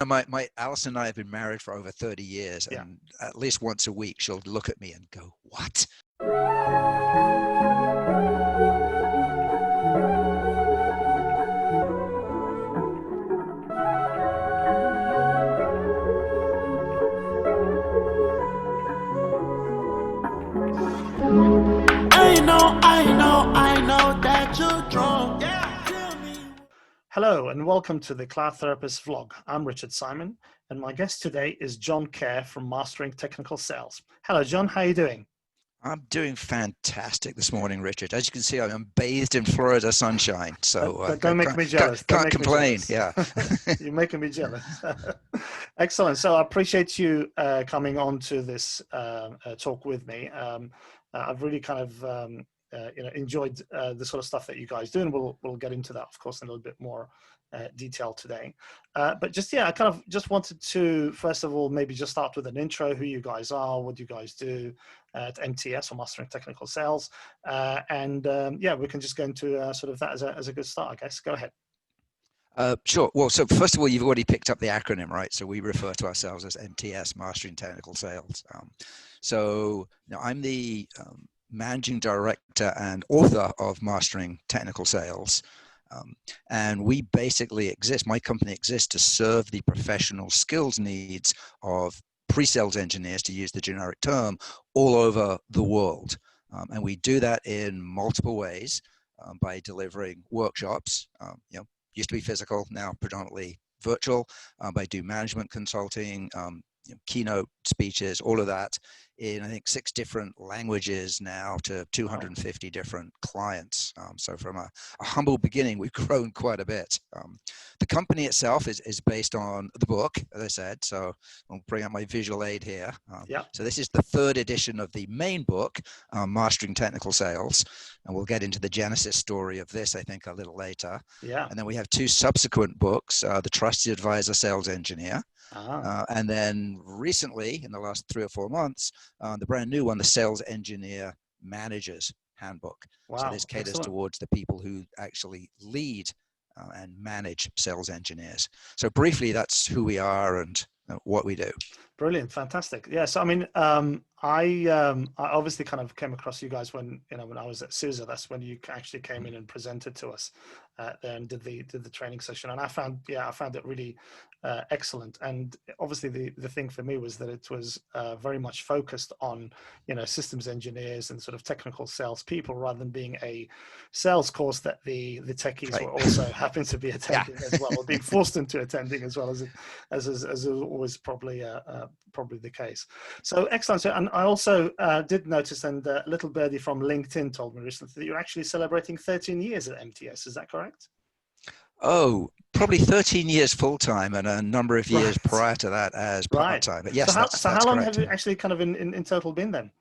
My Alice and I have been married for over 30 years, Yeah. and at least once a week she'll look at me and go, "What?" I know that you're drunk. Hello and welcome to the Cloud Therapist vlog. I'm Richard Simon, and my guest today is John Kerr from Mastering Technical Sales. Hello, John. How are you doing? I'm doing fantastic this morning, Richard. As you can see, I'm bathed in Florida sunshine, so Don't make me jealous. Don't can't make me complain. jealous. Yeah. You're making me jealous. Excellent. So I appreciate you coming on to this talk with me. I've really kind of enjoyed the sort of stuff that you guys do, and we'll get into that, of course, in a little bit more detail today. But just I kind of just wanted to first of all maybe just start with an intro: who you guys are, what you guys do at MTS or Mastering Technical Sales, and we can just go into sort of that as a good start, I guess. Go ahead. Sure. Well, so first of all, you've already picked up the acronym, right? So we refer to ourselves as MTS, Mastering Technical Sales. I'm the managing director and author of Mastering Technical Sales. And we basically my company exists to serve the professional skills needs of pre-sales engineers, to use the generic term, all over the world. And we do that in multiple ways by delivering workshops, used to be physical, now predominantly virtual. I do management consulting, keynote speeches, all of that in, I think, 6 different languages now to 250 different clients. So from a humble beginning, we've grown quite a bit. The company itself is based on the book, as I said, so I'll bring up my visual aid here. So this is the 3rd edition of the main book, Mastering Technical Sales, and we'll get into the genesis story of this, I think, a little later. And then we have 2 subsequent books, The Trusted Advisor Sales Engineer, and then recently, in the last 3 or 4 months, the brand new one, the Sales Engineer Manager's Handbook. So this caters towards the people who actually lead and manage sales engineers. So briefly, that's who we are and what we do. Brilliant, fantastic. Yeah, so I mean, I obviously kind of came across you guys when I was at SUSE. That's when you actually came in and presented to us there and did the training session, and I found it really excellent. And obviously the thing for me was that it was very much focused on systems engineers and sort of technical sales people, rather than being a sales course that the techies were also happen to be attending as well, or being forced into attending, as well as always probably the case. So excellent. So, and I also did notice, and Little Birdie from LinkedIn told me recently that you're actually celebrating 13 years at MTS. Is that correct? Oh, probably 13 years full-time and a number of years prior to that as part-time. But yes, that's how long correct. have you actually kind of in total been then?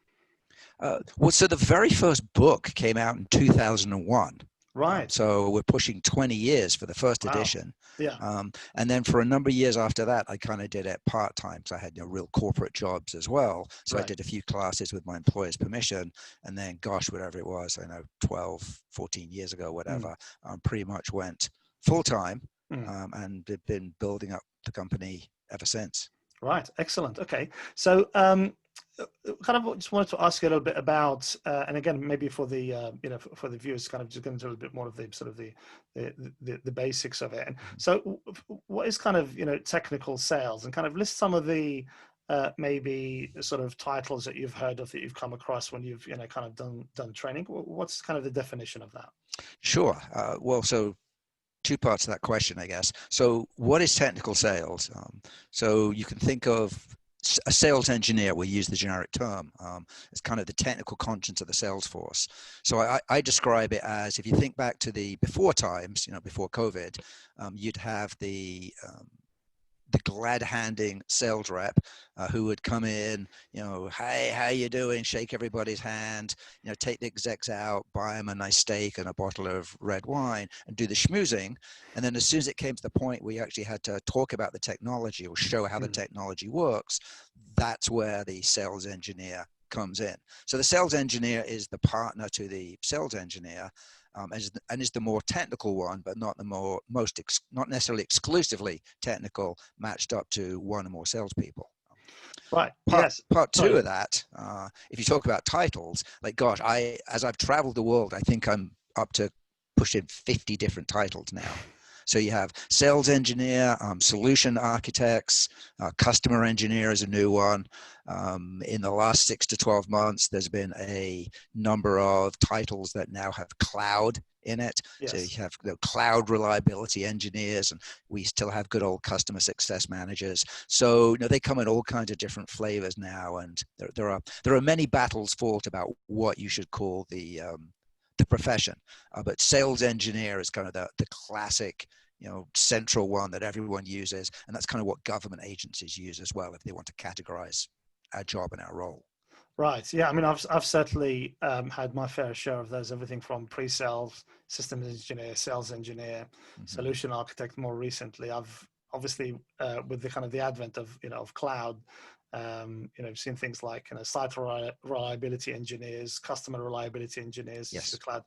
Well, so the very first book came out in 2001. Right. So we're pushing 20 years for the first edition. Yeah. And then for a number of years after that, I kind of did it part-time. So I had real corporate jobs as well. So I did a few classes with my employer's permission. And then, gosh, whatever it was, 12, 14 years ago, whatever, pretty much went full-time and been building up the company ever since. Right. Excellent. Okay. So kind of just wanted to ask you a little bit about, and again, maybe for the for the viewers, kind of just get into a little bit more of the sort of the basics of it. And so, what is kind of technical sales, and kind of list some of the maybe sort of titles that you've heard of, that you've come across when you've kind of done training. What's kind of the definition of that? Sure. Well, so 2 parts to that question, I guess. So what is technical sales? So you can think of a sales engineer, we use the generic term, as kind of the technical conscience of the sales force. So I describe it as, if you think back to the before times, before COVID, you'd have the glad-handing sales rep who would come in, hey, how you doing? Shake everybody's hand, take the execs out, buy them a nice steak and a bottle of red wine and do the schmoozing. And then as soon as it came to the point where you actually had to talk about the technology or show how the technology works, that's where the sales engineer comes in. So the sales engineer is the partner to the sales engineer. and is the more technical one, but not the not necessarily exclusively technical, matched up to one or more salespeople. Right. Yes. Part two Sorry. of that, if you talk about titles, like, gosh, as I've traveled the world, I think I'm up to pushing 50 different titles now. So you have sales engineer, solution architects, customer engineer is a new one. In the last 6 to 12 months, there's been a number of titles that now have cloud in it. Yes. So you have cloud reliability engineers, and we still have good old customer success managers. So they come in all kinds of different flavors now, and there are many battles fought about what you should call the profession, but sales engineer is kind of the classic, central one that everyone uses, and that's kind of what government agencies use as well if they want to categorize our job and our role. Right. Yeah. I mean, I've certainly had my fair share of those. Everything from pre-sales, systems engineer, sales engineer, solution architect. More recently, I've obviously with the kind of the advent of of cloud. Seen things like site reliability engineers, customer reliability engineers, yes, the cloud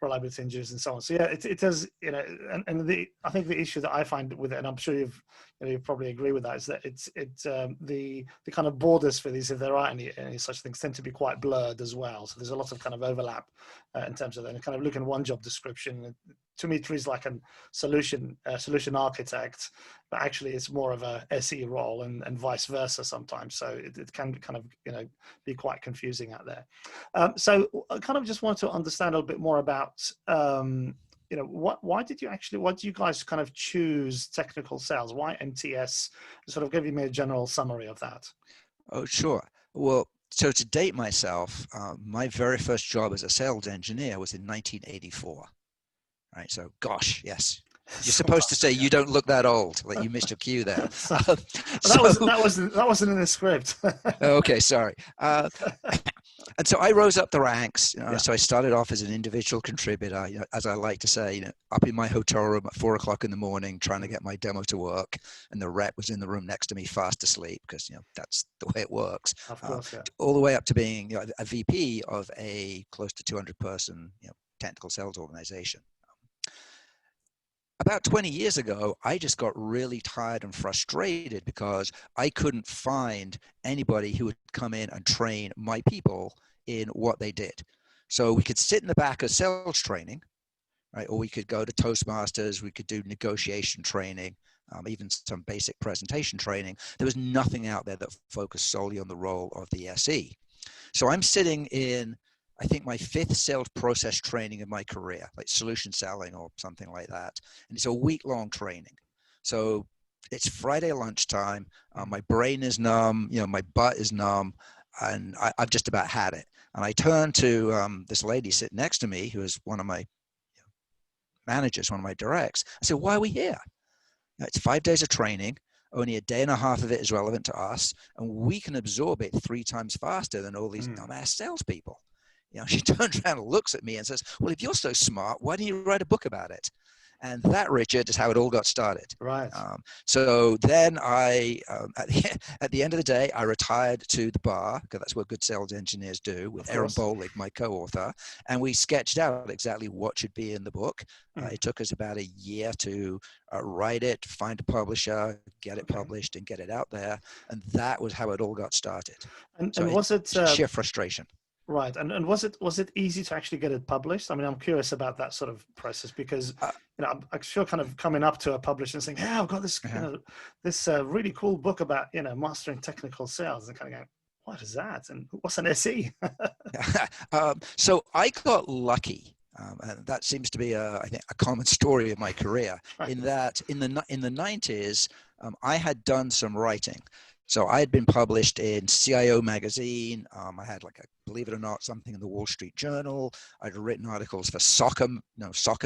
reliability engineers, and so on. So yeah, it does, and I think the issue that I find with it, and I'm sure you probably agree with that, is that it's the kind of borders for these, if there are any such things, tend to be quite blurred as well. So there's a lot of kind of overlap in terms of that. And kind of look at one job description. To me, it reads like a solution architect, but actually it's more of a SE role, and vice versa sometimes. So it can kind of be quite confusing out there. So I kind of just want to understand a little bit more about why did you guys kind of choose technical sales? Why MTS? Sort of give me a general summary of that. Oh, sure. Well, so to date myself, my very first job as a sales engineer was in 1984. Right. So, gosh, yes. You're supposed to say you don't look that old. Like you missed your cue there. That wasn't in the script. Okay, sorry. And so I rose up the ranks. So I started off as an individual contributor, as I like to say, up in my hotel room at 4 o'clock in the morning, trying to get my demo to work, and the rep was in the room next to me, fast asleep, because that's the way it works. Of course, yeah. All the way up to being a VP of a close to 200-person technical sales organization. About 20 years ago, I just got really tired and frustrated because I couldn't find anybody who would come in and train my people in what they did. So we could sit in the back of sales training, right? Or we could go to Toastmasters, we could do negotiation training, even some basic presentation training. There was nothing out there that focused solely on the role of the SE. So I'm sitting in, I think, my 5th sales process training in my career, like solution selling or something like that. And it's a week-long training. So it's Friday lunchtime. My brain is numb, my butt is numb, and I've just about had it. And I turned to this lady sitting next to me, who is one of my managers, one of my directs. I said, why are we here? It's 5 days of training. Only a day and a half of it is relevant to us, and we can absorb it 3 times faster than all these dumbass salespeople. She turns around and looks at me and says, well, if you're so smart, why don't you write a book about it? And that, Richard, is how it all got started. Right. So then I, at the end of the day, I retired to the bar, because that's what good sales engineers do, with Aaron Bolig, my co-author. And we sketched out exactly what should be in the book. It took us about a year to write it, find a publisher, get it published, and get it out there. And that was how it all got started. And so was it sheer frustration? Right. And was it easy to actually get it published? I mean, I'm curious about that sort of process, because I'm sure kind of coming up to a publisher and saying, "Hey, I've got this this really cool book about mastering technical sales," and kind of going, "What is that? And what's an SE?" So I got lucky. And that seems to be I think a common story of my career, in that in the 90s, I had done some writing. So I had been published in CIO magazine. I had, believe it or not, something in the Wall Street Journal. I'd written articles for soccer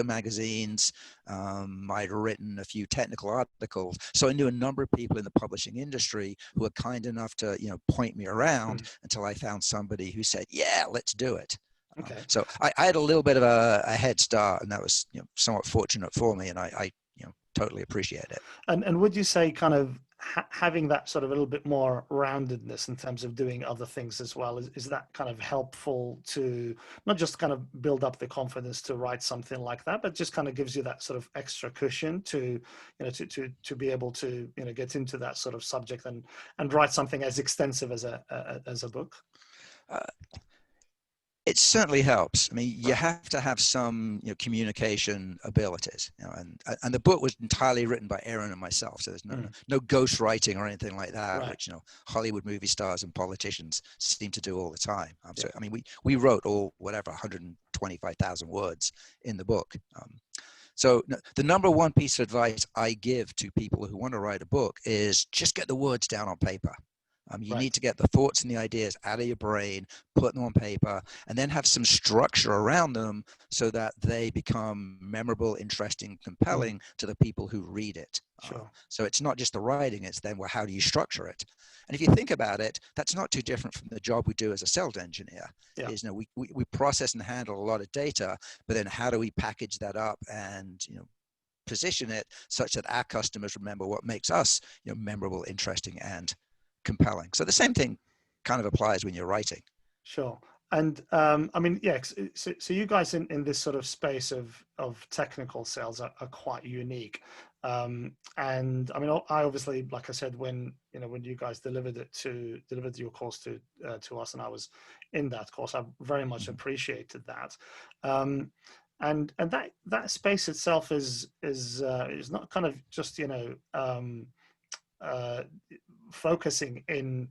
magazines. I'd written a few technical articles. So I knew a number of people in the publishing industry who were kind enough to, point me around until I found somebody who said, "Yeah, let's do it." Okay. So I had a little bit of a head start, and that was somewhat fortunate for me, and I totally appreciate it. And would you say kind of having that sort of a little bit more roundedness in terms of doing other things as well, is that kind of helpful to not just kind of build up the confidence to write something like that, but just kind of gives you that sort of extra cushion to, to be able to, get into that sort of subject and write something as extensive as a book? Uh, It certainly helps. I mean, you have to have some, communication abilities. And the book was entirely written by Aaron and myself, so there's no ghost writing or anything like that, Right. which Hollywood movie stars and politicians seem to do all the time. So I mean, we wrote all 125,000 words in the book. So the number one piece of advice I give to people who want to write a book is just get the words down on paper. You need to get the thoughts and the ideas out of your brain, put them on paper, and then have some structure around them so that they become memorable, interesting, compelling to the people who read it. Sure. So it's not just the writing, it's then, well, how do you structure it? And if you think about it, that's not too different from the job we do as a sales engineer. Is, we process and handle a lot of data, but then how do we package that up and, position it such that our customers remember what makes us, memorable, interesting, and compelling. So the same thing kind of applies when you're writing. Sure. And I mean, so you guys in this sort of space of technical sales are quite unique. And I mean, I obviously, like I said, when you guys delivered your course to us, and I was in that course, I very much appreciated that. And that space itself is not kind of just focusing in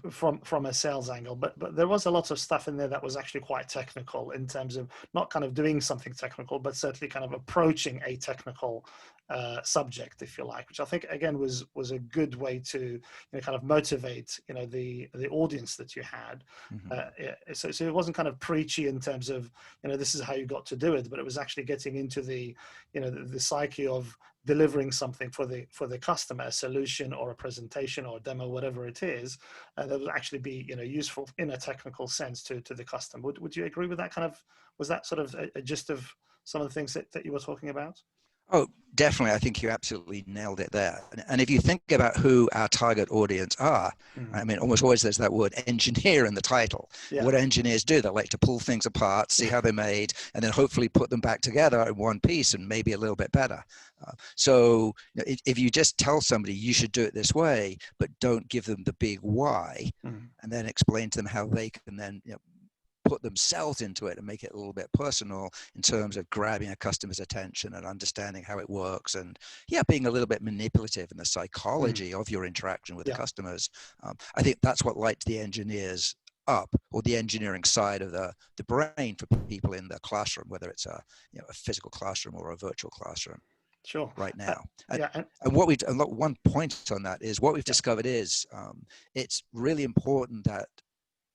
from a sales angle, but there was a lot of stuff in there that was actually quite technical in terms of not kind of doing something technical, but certainly kind of approaching a technical subject, if you like, which I think again was a good way to kind of motivate the audience that you had. So it wasn't kind of preachy in terms of this is how you got to do it, but it was actually getting into the the psyche of delivering something for the customer, a solution or a presentation or a demo, whatever it is, that would actually be useful in a technical sense to the customer. Would you agree with that? Kind of, was that sort of a gist of some of the things that you were talking about? Oh, definitely. I think you absolutely nailed it there. And if you think about who our target audience are, I mean, almost always there's that word engineer in the title. What engineers do, they like to pull things apart, see how they're made, and then hopefully put them back together in one piece and maybe a little bit better. So if you just tell somebody you should do it this way, but don't give them the big why, and then explain to them how they can then put themselves into it and make it a little bit personal in terms of grabbing a customer's attention and understanding how it works, and being a little bit manipulative in the psychology of your interaction with the customers. I think that's what lights the engineers up, or the engineering side of the brain for people in the classroom, whether it's a physical classroom or a virtual classroom. Sure. Right now. And one point on that is what we've discovered is it's really important that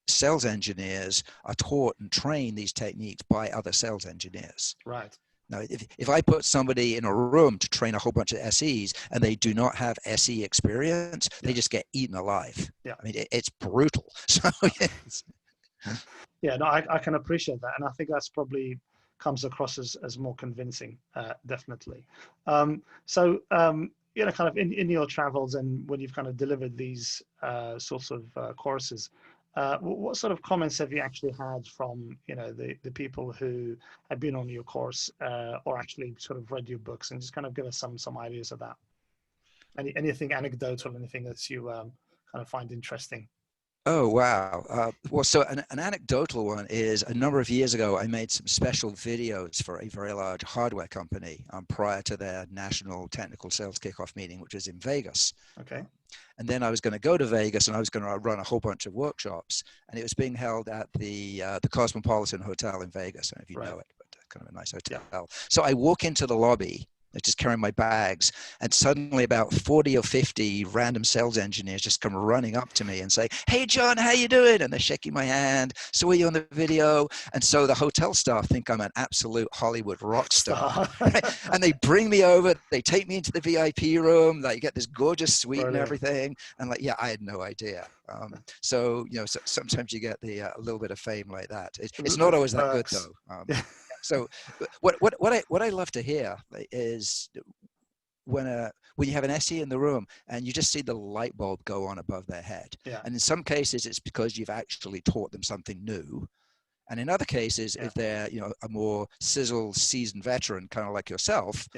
sales engineers are taught and trained these techniques by other sales engineers. Right. Now, if I put somebody in a room to train a whole bunch of SEs and they do not have SE experience, they just get eaten alive. I mean, it's brutal. So yes. No, I can appreciate that, and I think that's probably comes across as more convincing, definitely. So kind of in your travels and when you've kind of delivered these sorts of courses, what sort of comments have you actually had from the people who have been on your course or actually sort of read your books, and just kind of give us some ideas of that? Anything anecdotal, anything that you kind of find interesting? Oh, wow. Well, so an anecdotal one is a number of years ago, I made some special videos for a very large hardware company prior to their national technical sales kickoff meeting, which was in Vegas. Okay. And then I was going to go to Vegas and I was going to run a whole bunch of workshops, and it was being held at the Cosmopolitan Hotel in Vegas. I don't know if you know it, but kind of a nice hotel. Yeah. So I walk into the lobby, just carrying my bags, and suddenly about 40 or 50 random sales engineers just come running up to me and say, "Hey, John, how you doing?" And they're shaking my hand. "Saw you on the video." And so the hotel staff think I'm an absolute Hollywood rock star. And they bring me over, they take me into the VIP room, like, you get this gorgeous suite and everything. And like, I had no idea. So sometimes you get the a little bit of fame like that. It's not always that good though. So what I love to hear is when you have an SE in the room and you just see the light bulb go on above their head. Yeah. And in some cases, it's because you've actually taught them something new. And in other cases, if they're a more seasoned veteran, kind of like yourself,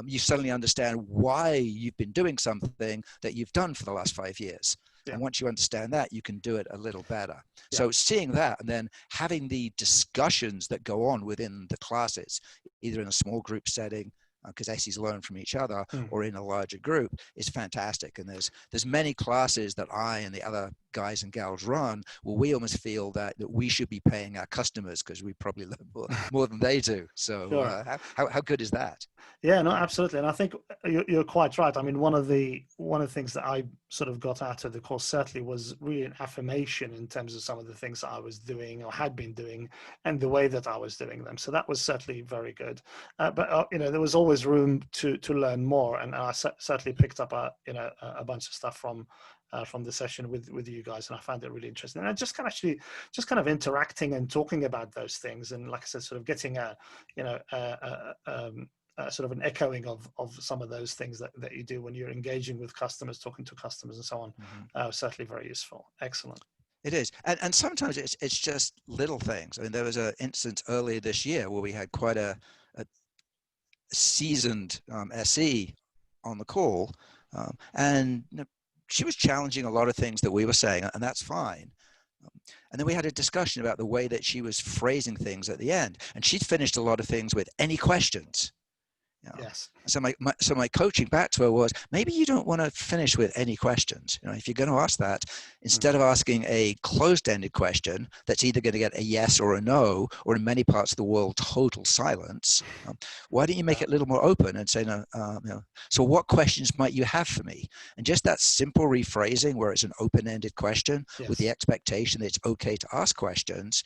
you suddenly understand why you've been doing something that you've done for the last 5 years. Yeah. And once you understand that, you can do it a little better. So seeing that and then having the discussions that go on within the classes, either in a small group setting, because SEs learn from each other, or in a larger group, is fantastic. And there's many classes that I and the other guys and gals run where we almost feel that we should be paying our customers because we probably learn more than they do. So Sure. How good is that? Yeah, no, absolutely. And I think you're quite right. I mean, one of the things that I sort of got out of the course certainly was really an affirmation in terms of some of the things that I was doing or had been doing and the way that I was doing them. So that was certainly very good. But there was always room to learn more, and I certainly picked up a bunch of stuff from the session with you guys, and I found it really interesting. And I just kind of interacting and talking about those things, and like I said, sort of getting sort of an echoing of some of those things that you do when you're engaging with customers, talking to customers and so on. Certainly very useful. Excellent. It is. And sometimes it's just little things. I mean, there was an instance earlier this year where we had quite a seasoned SE on the call, and she was challenging a lot of things that we were saying, and that's fine. And then we had a discussion about the way that she was phrasing things at the end, and she'd finished a lot of things with any questions. Yes. So my coaching back to her was, maybe you don't want to finish with any questions. If you're going to ask that, instead of asking a closed-ended question that's either going to get a yes or a no, or in many parts of the world, total silence, why don't you make it a little more open and say, so what questions might you have for me? And just that simple rephrasing where it's an open-ended question with the expectation that it's okay to ask questions.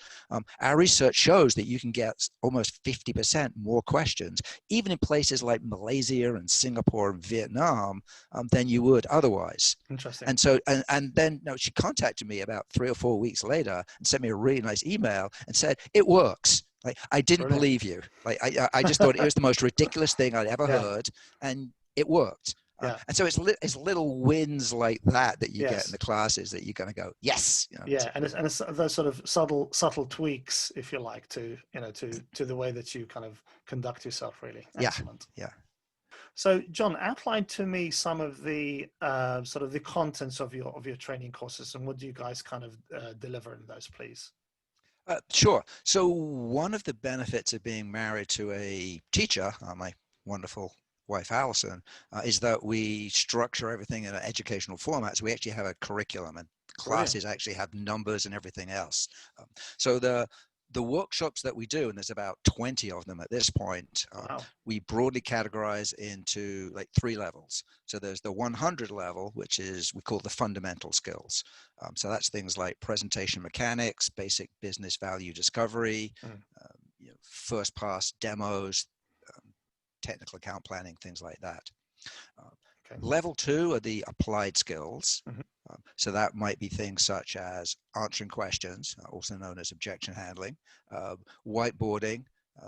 Our research shows that you can get almost 50% more questions, even in places like Malaysia and Singapore and Vietnam, than you would otherwise. Interesting. And so, and then she contacted me about 3 or 4 weeks later and sent me a really nice email and said, it works. Like, I didn't believe you. Like, I just thought it was the most ridiculous thing I'd ever heard, and it worked. And so it's little wins like that you get in the classes that you're going to go, yes. And it's those sort of subtle tweaks, if you like, to the way that you kind of conduct yourself. Really excellent. Yeah. So, John, outline to me some of the sort of the contents of your training courses, and what do you guys kind of deliver in those, please? Sure. So one of the benefits of being married to a teacher, my wonderful wife Allison, is that we structure everything in an educational format. So we actually have a curriculum, and classes actually have numbers and everything else. So the workshops that we do, and there's about 20 of them at this point, we broadly categorize into like 3 levels. So there's the 100 level, which is we call the fundamental skills. So that's things like presentation mechanics, basic business value discovery, first pass demos, technical account planning, things like that. Level 2 are the applied skills. So that might be things such as answering questions, also known as objection handling, whiteboarding,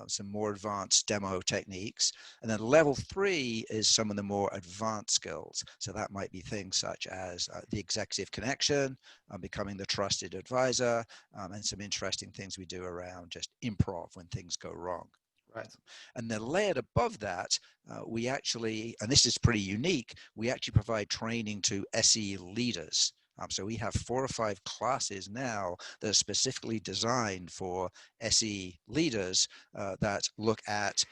some more advanced demo techniques. And then level 3 is some of the more advanced skills. So that might be things such as the executive connection, becoming the trusted advisor, and some interesting things we do around just improv when things go wrong. Right. And then layered above that, we actually, and this is pretty unique, we actually provide training to SE leaders. So we have 4 or 5 classes now that are specifically designed for SE leaders that look at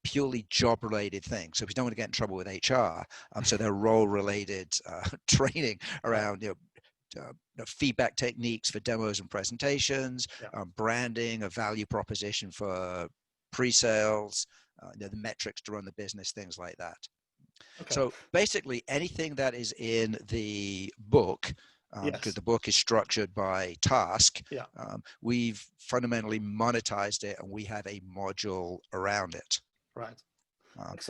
purely job-related things. So we don't want to get in trouble with HR. So they're role-related training around feedback techniques for demos and presentations, branding, a value proposition for pre-sales, the metrics to run the business, things like that. So basically anything that is in the book, because the book is structured by task, we've fundamentally monetized it, and we have a module around it. Right.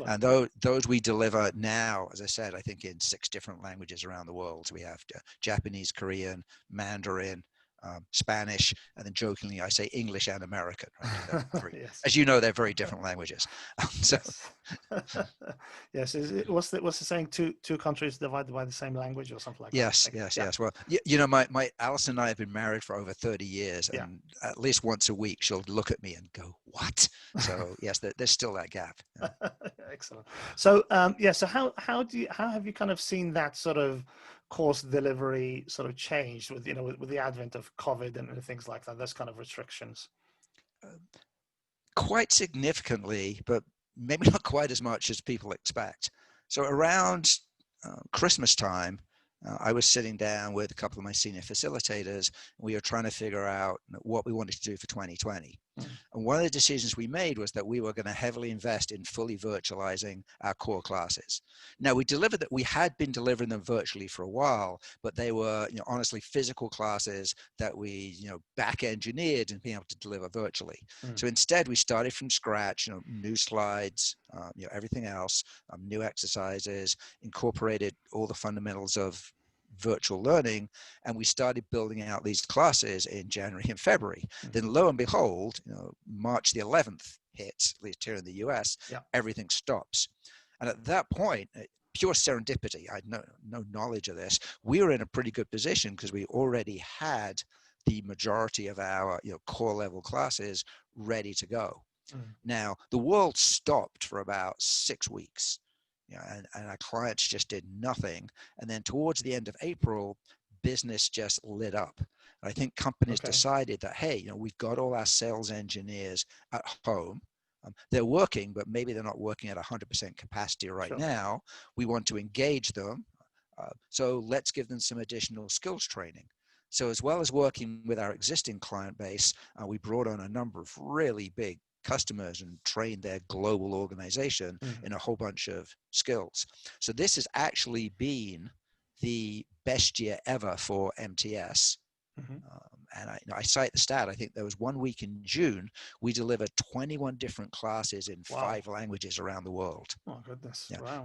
And those we deliver now, as I said, I think in 6 different languages around the world. So we have Japanese, Korean, Mandarin, Spanish, and then jokingly I say English and American. Right? Yes. As you know, they're very different languages. So, Yes. Yes. What's the saying? Two countries divided by the same language, or something like that. yes, yes, yes. Well, you know, my Alison and I have been married for over 30 years, and at least once a week she'll look at me and go, "What?" So yes, there's still that gap. Yeah. Excellent. So so how have you kind of seen that sort of course delivery sort of changed with with the advent of COVID and things like that? Those kind of restrictions. Quite significantly, but maybe not quite as much as people expect. So around Christmas time, I was sitting down with a couple of my senior facilitators. And we were trying to figure out what we wanted to do for 2020. And one of the decisions we made was that we were going to heavily invest in fully virtualizing our core classes. Now, we had been delivering them virtually for a while, but they were, honestly, physical classes that we, back engineered and being able to deliver virtually. So instead, we started from scratch, new slides, everything else, new exercises, incorporated all the fundamentals of virtual learning, and we started building out these classes in January and February. Then lo and behold, March the 11th hits, at least here in the US, everything stops. And at that point, pure serendipity, I had no knowledge of this, we were in a pretty good position because we already had the majority of our core level classes ready to go. Now, the world stopped for about 6 weeks. And our clients just did nothing. And then towards the end of April, business just lit up. And I think companies decided that, hey, we've got all our sales engineers at home. They're working, but maybe they're not working at 100% capacity right now. We want to engage them. So let's give them some additional skills training. So as well as working with our existing client base, we brought on a number of really big customers and trained their global organization in a whole bunch of skills. So this has actually been the best year ever for MTS. And I cite the stat, I think there was 1 week in June, we delivered 21 different classes in 5 languages around the world. Oh, goodness. Wow.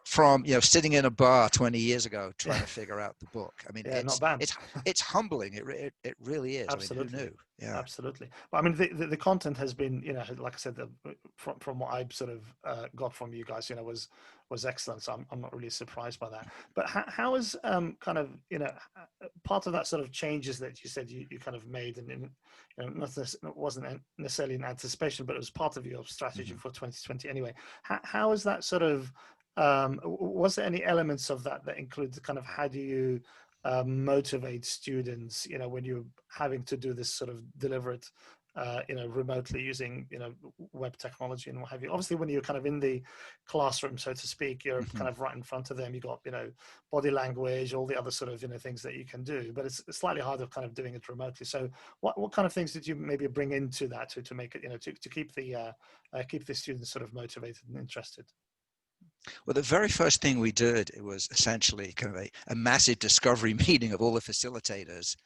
From sitting in a bar 20 years ago trying to figure out the book. I mean, not bad. It's humbling. It really is. Absolutely. I mean, who knew? Yeah. Absolutely. But I mean, the content has been, like I said, from what I sort of got from you guys, was excellent. So I'm not really surprised by that. But how is kind of, part of that sort of changes that you said you kind of made, and it wasn't necessarily an anticipation, but it was part of your strategy for 2020 anyway. How is that sort of, was there any elements of that include kind of how do you motivate students, when you're having to do this sort of deliberate, remotely using, web technology and what have you? Obviously, when you're kind of in the classroom, so to speak, you're kind of right in front of them. You got, body language, all the other sort of, things that you can do, but it's slightly harder kind of doing it remotely. So what kind of things did you maybe bring into that to make it, to keep the students sort of motivated and interested? Well, the very first thing we did, it was essentially kind of a massive discovery meeting of all the facilitators,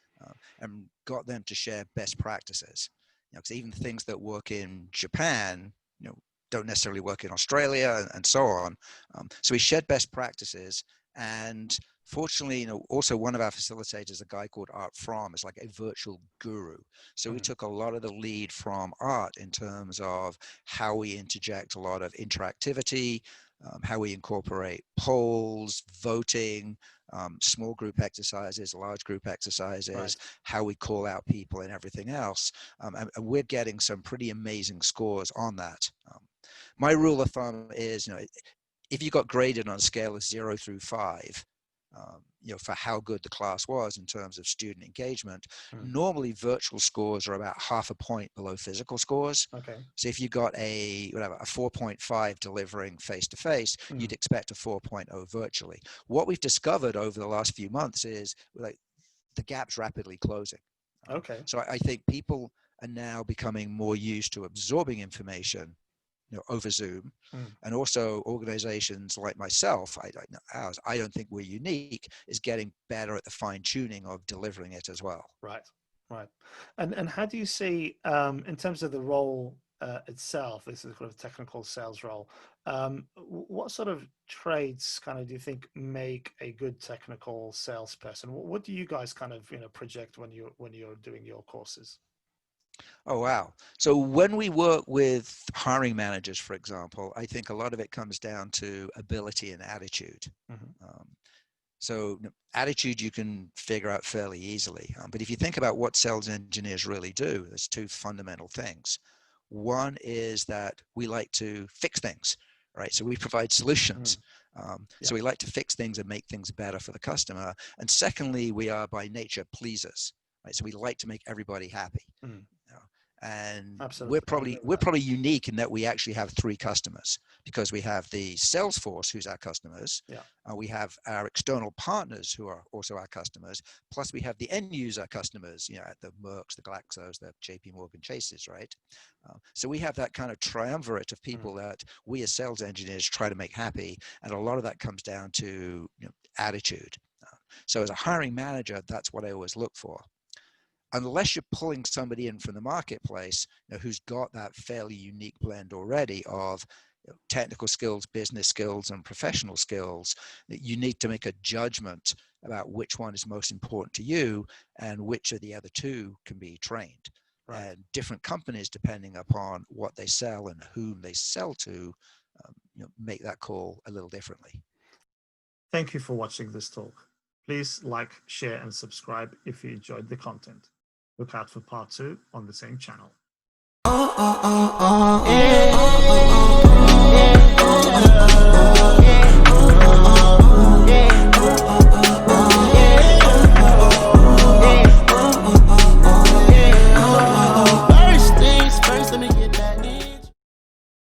and got them to share best practices. Because even things that work in Japan, don't necessarily work in Australia and so on. So we shared best practices, and fortunately, also one of our facilitators, a guy called Art Fromm, is like a virtual guru. So we took a lot of the lead from Art in terms of how we interject a lot of interactivity, how we incorporate polls, voting, small group exercises, large group exercises, how we call out people and everything else. And we're getting some pretty amazing scores on that. My rule of thumb is, if you got graded on a scale of 0 through 5, for how good the class was in terms of student engagement, normally virtual scores are about half a point below physical scores. So if you got a 4.5 delivering face-to-face, you'd expect a 4.0 virtually. What we've discovered over the last few months is the gap's rapidly closing. So I think people are now becoming more used to absorbing information over Zoom, and also organizations like myself, I don't think we're unique, is getting better at the fine tuning of delivering it as well. Right. And how do you see, in terms of the role itself, this is sort of technical sales role. What sort of traits kind of do you think make a good technical salesperson? What do you guys kind of project when you're doing your courses? Oh, wow. So when we work with hiring managers, for example, I think a lot of it comes down to ability and attitude. So attitude you can figure out fairly easily. But if you think about what sales engineers really do, there's two fundamental things. One is that we like to fix things, right? So we provide solutions. So we like to fix things and make things better for the customer. And secondly, we are by nature pleasers, right? So we like to make everybody happy. And Absolutely. we're probably unique in that we actually have three customers, because we have the sales force, who's our customers. We have our external partners, who are also our customers. Plus we have the end user customers, the Mercks, the Glaxos, the JP Morgan Chases, right? So we have that kind of triumvirate of people that we as sales engineers try to make happy. And a lot of that comes down to attitude. So as a hiring manager, that's what I always look for. Unless you're pulling somebody in from the marketplace, who's got that fairly unique blend already of technical skills, business skills, and professional skills, that you need to make a judgment about which one is most important to you and which of the other two can be trained. Right. And different companies, depending upon what they sell and whom they sell to, make that call a little differently. Thank you for watching this talk. Please like, share, and subscribe if you enjoyed the content. Look out for part 2 on the same channel.